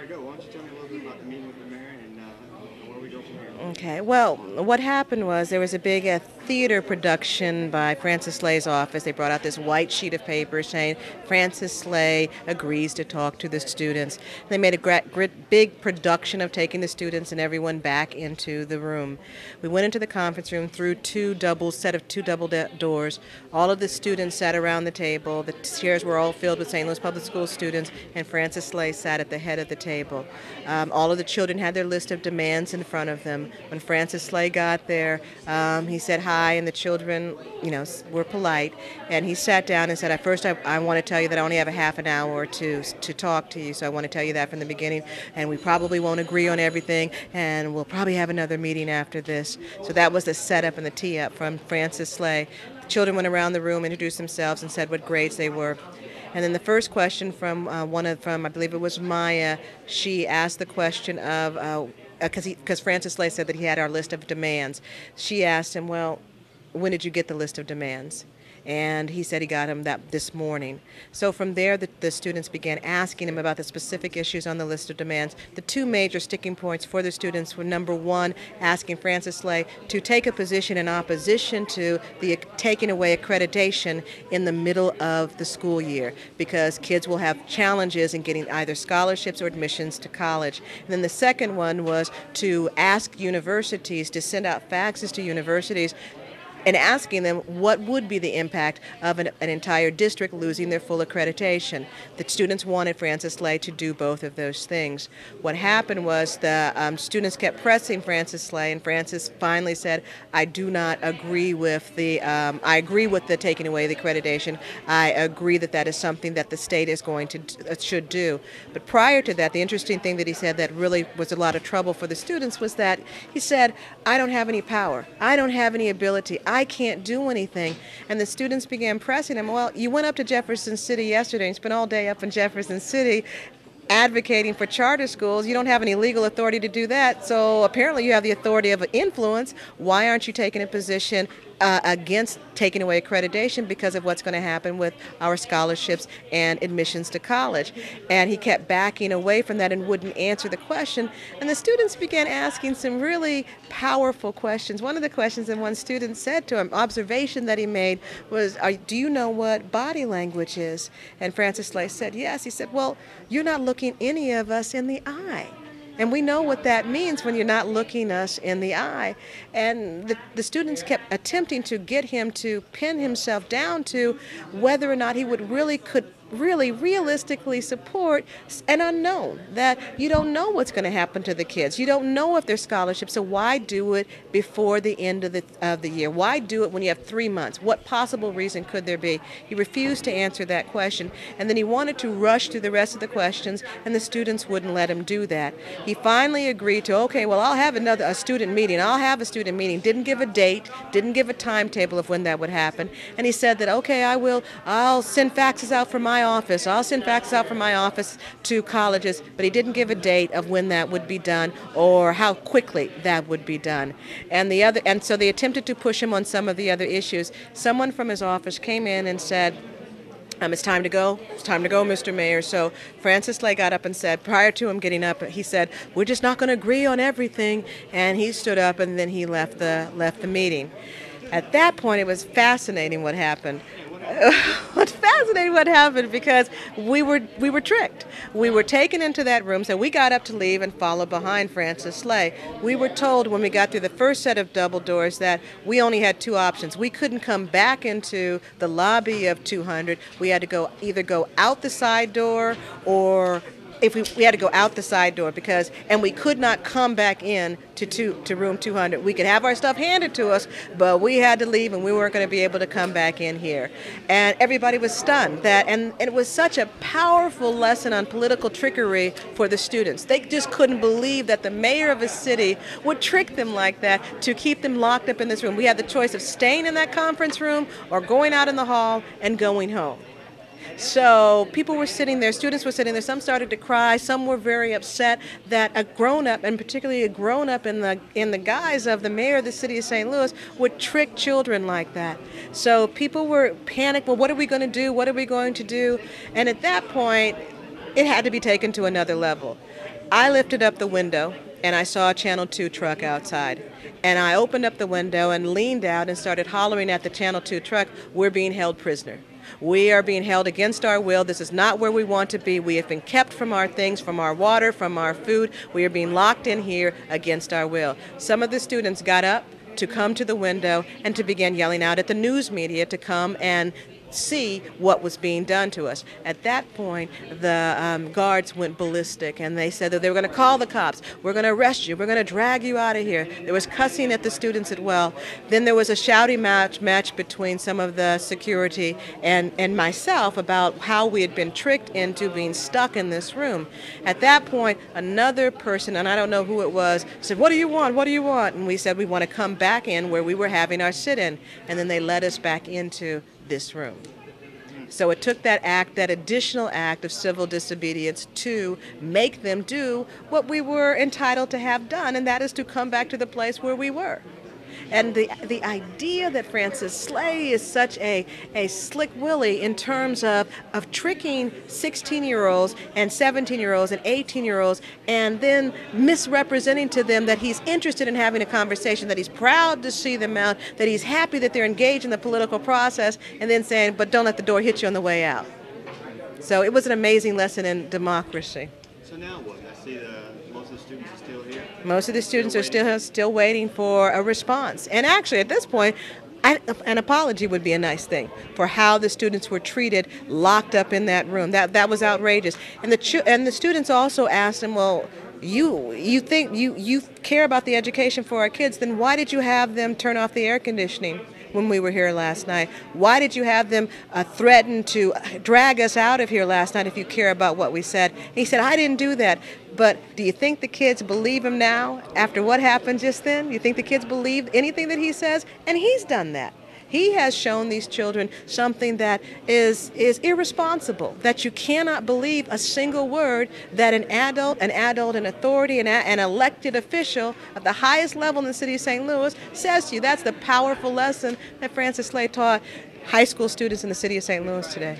right, go. Why don't you tell me a little bit about the meeting with the mayor and where we go from here? Okay, well, what happened was there was a big theater production by Francis Slay's office. They brought out this white sheet of paper saying Francis Slay agrees to talk to the students. They made a big production of taking the students and everyone back into the room. We went into the conference room through two double doors. All of the students sat around the table. The chairs were all filled with St. Louis Public School students, and Francis Slay sat at the head of the table. All of the children had their list of demands in front of them. When Francis Slay got there, he said hi, and the children, were polite. And he sat down and said, "At first, I want to tell you that I only have a half an hour or two to talk to you, so I want to tell you that from the beginning. And we probably won't agree on everything, and we'll probably have another meeting after this." So that was the setup and the tee up from Francis Slay. The children went around the room, introduced themselves, and said what grades they were. And then the first question from I believe it was Maya, she asked the question of, because Francis Slay said that he had our list of demands. She asked him, well, when did you get the list of demands? And he said he got him that this morning. So from there, the students began asking him about the specific issues on the list of demands. The two major sticking points for the students were, number one, asking Francis Slay to take a position in opposition to the taking away accreditation in the middle of the school year, because kids will have challenges in getting either scholarships or admissions to college. And then the second one was to ask universities to send out faxes to universities and asking them what would be the impact of an entire district losing their full accreditation. The students wanted Francis Slay to do both of those things. What happened was the students kept pressing Francis Slay, and Francis finally said, "I do not agree with I agree with the taking away the accreditation. I agree that that is something that the state is going to should do." But prior to that, the interesting thing that he said that really was a lot of trouble for the students was that he said, "I don't have any power. I don't have any ability. I can't do anything." And the students began pressing him, "Well, you went up to Jefferson City yesterday and spent all day up in Jefferson City advocating for charter schools. You don't have any legal authority to do that, so apparently you have the authority of influence. Why aren't you taking a position against taking away accreditation because of what's going to happen with our scholarships and admissions to college?" And he kept backing away from that and wouldn't answer the question. And the students began asking some really powerful questions. One of the questions that one student said to him, observation that he made, was, "Do you know what body language is?" And Francis Slay said, "Yes." He said, "Well, you're not looking any of us in the eye. And we know what that means when you're not looking us in the eye." And the students kept attempting to get him to pin himself down to whether or not he would really realistically support an unknown, that you don't know what's going to happen to the kids. You don't know if there's scholarships, so why do it before the end of the year? Why do it when you have 3 months? What possible reason could there be? He refused to answer that question, and then he wanted to rush through the rest of the questions, and the students wouldn't let him do that. He finally agreed to, okay, well, I'll have a student meeting. I'll have a student meeting. Didn't give a date, didn't give a timetable of when that would happen, and he said that, okay, I'll send faxes out from my office. I'll send faxes out from my office to colleges, but he didn't give a date of when that would be done or how quickly that would be done. And so they attempted to push him on some of the other issues. Someone from his office came in and said, "It's time to go. It's time to go, Mr. Mayor." So Francis Slay got up and said, prior to him getting up, he said, "We're just not going to agree on everything." And he stood up and then he left the meeting. At that point, it was fascinating what happened. What's fascinating what happened, because we were tricked. We were taken into that room, so we got up to leave and follow behind Francis Slay. We were told when we got through the first set of double doors that we only had two options. We couldn't come back into the lobby of 200. We had to either go out the side door, or if we had to go out the side door, and we could not come back in to room 200. We could have our stuff handed to us, but we had to leave, and we weren't going to be able to come back in here. And everybody was stunned and it was such a powerful lesson on political trickery for the students. They just couldn't believe that the mayor of a city would trick them like that to keep them locked up in this room. We had the choice of staying in that conference room or going out in the hall and going home. So people were sitting there, students were sitting there, some started to cry, some were very upset that a grown-up, and particularly a grown-up in the guise of the mayor of the city of St. Louis, would trick children like that. So people were panicked, well, what are we going to do? What are we going to do? And at that point, it had to be taken to another level. I lifted up the window and I saw a Channel 2 truck outside. And I opened up the window and leaned out and started hollering at the Channel 2 truck, "We're being held prisoner. We are being held against our will. This is not where we want to be. We have been kept from our things, from our water, from our food. We are being locked in here against our will." Some of the students got up to come to the window and to begin yelling out at the news media to come and see what was being done to us. At that point, the guards went ballistic, and they said that they were going to call the cops. "We're going to arrest you. We're going to drag you out of here." There was cussing at the students as well. Then there was a shouting match between some of the security and myself about how we had been tricked into being stuck in this room. At that point, another person, and I don't know who it was, said, "What do you want? What do you want?" And we said, "We want to come back in where we were having our sit-in." And then they led us back into this room. So it took that act, that additional act of civil disobedience, to make them do what we were entitled to have done, and that is to come back to the place where we were. And the idea that Francis Slay is such a slick willy in terms of tricking 16-year-olds and 17-year-olds and 18-year-olds and then misrepresenting to them that he's interested in having a conversation, that he's proud to see them out, that he's happy that they're engaged in the political process, and then saying, "But don't let the door hit you on the way out." So it was an amazing lesson in democracy. So now what? I see most of the students are still here. Most of the students are still waiting for a response. And actually, at this point, an apology would be a nice thing for how the students were treated locked up in that room. That was outrageous. And the students also asked them, "Well, you think you care about the education for our kids, then why did you have them turn off the air conditioning when we were here last night? Why did you have them threaten to drag us out of here last night if you care about what we said?" And he said, "I didn't do that." But do you think the kids believe him now after what happened just then? You think the kids believe anything that he says? And he's done that. He has shown these children something that is irresponsible, that you cannot believe a single word that an adult in authority, an elected official at the highest level in the city of St. Louis says to you. That's the powerful lesson that Francis Slay taught high school students in the city of St. Louis today.